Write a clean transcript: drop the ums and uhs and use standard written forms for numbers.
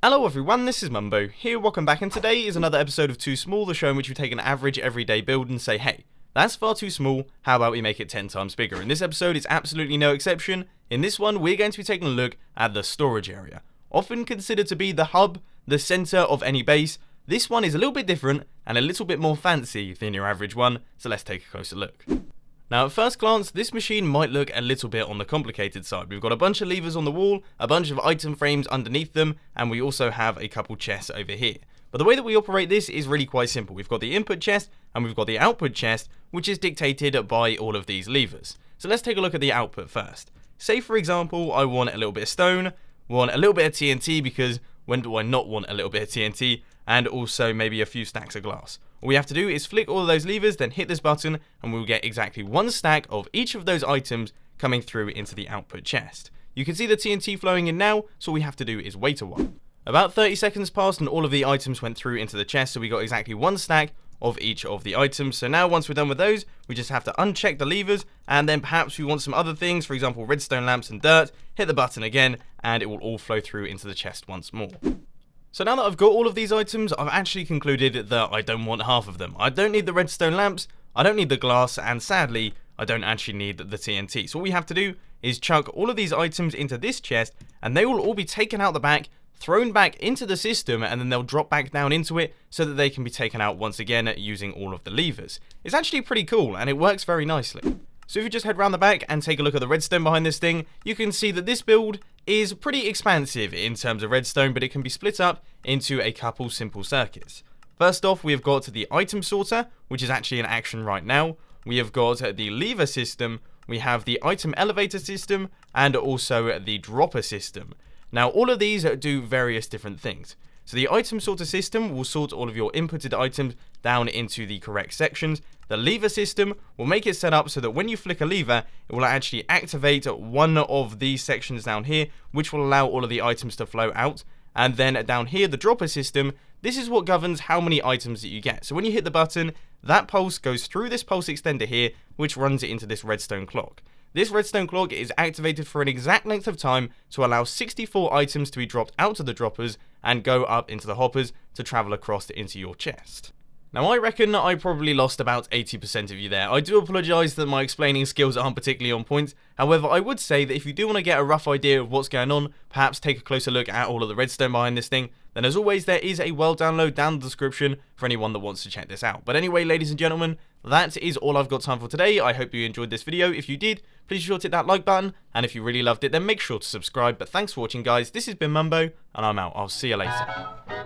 Hello everyone, this is Mumbo here, welcome back, and today is another episode of Too Small, the show in which we take an average everyday build and say, hey, that's far too small, how about we make it 10 times bigger? And this episode is absolutely no exception. In this one, we're going to be taking a look at the storage area. Often considered to be the hub, the center of any base, this one is a little bit different and a little bit more fancy than your average one, so let's take a closer look. Now at first glance, this machine might look a little bit on the complicated side. We've got a bunch of levers on the wall, a bunch of item frames underneath them, and we also have a couple chests over here. But the way that we operate this is really quite simple. We've got the input chest and we've got the output chest, which is dictated by all of these levers. So let's take a look at the output first. Say for example, I want a little bit of stone, want a little bit of TNT, because when do I not want a little bit of TNT, and also maybe a few stacks of glass. All we have to do is flick all of those levers, then hit this button, and we'll get exactly one stack of each of those items coming through into the output chest. You can see the TNT flowing in now, so all we have to do is wait a while. About 30 seconds passed and all of the items went through into the chest, so we got exactly one stack of each of the items. So now once we're done with those, we just have to uncheck the levers, and then perhaps we want some other things, for example redstone lamps and dirt, hit the button again, and it will all flow through into the chest once more. So now that I've got all of these items, I've actually concluded that I don't want half of them. I don't need the redstone lamps, I don't need the glass, and sadly, I don't actually need the TNT. So all we have to do is chuck all of these items into this chest, and they will all be taken out the back, thrown back into the system, and then they'll drop back down into it so that they can be taken out once again using all of the levers. It's actually pretty cool, and it works very nicely. So if you just head around the back and take a look at the redstone behind this thing, you can see that this build is pretty expansive in terms of redstone, but it can be split up into a couple simple circuits. First off, we have got the item sorter, which is actually in action right now. We have got the lever system, we have the item elevator system, and also the dropper system. Now all of these do various different things. So the item sorter system will sort all of your inputted items down into the correct sections. The lever system will make it set up so that when you flick a lever, it will actually activate one of these sections down here, which will allow all of the items to flow out. And then down here, the dropper system, this is what governs how many items that you get. So when you hit the button, that pulse goes through this pulse extender here, which runs it into this redstone clock. This redstone clock is activated for an exact length of time to allow 64 items to be dropped out of the droppers and go up into the hoppers to travel across into your chest. Now I reckon I probably lost about 80% of you there. I do apologise that my explaining skills aren't particularly on point. However, I would say that if you do want to get a rough idea of what's going on, perhaps take a closer look at all of the redstone behind this thing, then as always there is a world download down in the description for anyone that wants to check this out. But anyway, ladies and gentlemen, that is all I've got time for today. I hope you enjoyed this video. If you did, please be sure to hit that like button, and if you really loved it, then make sure to subscribe. But thanks for watching, guys. This has been Mumbo, and I'm out. I'll see you later.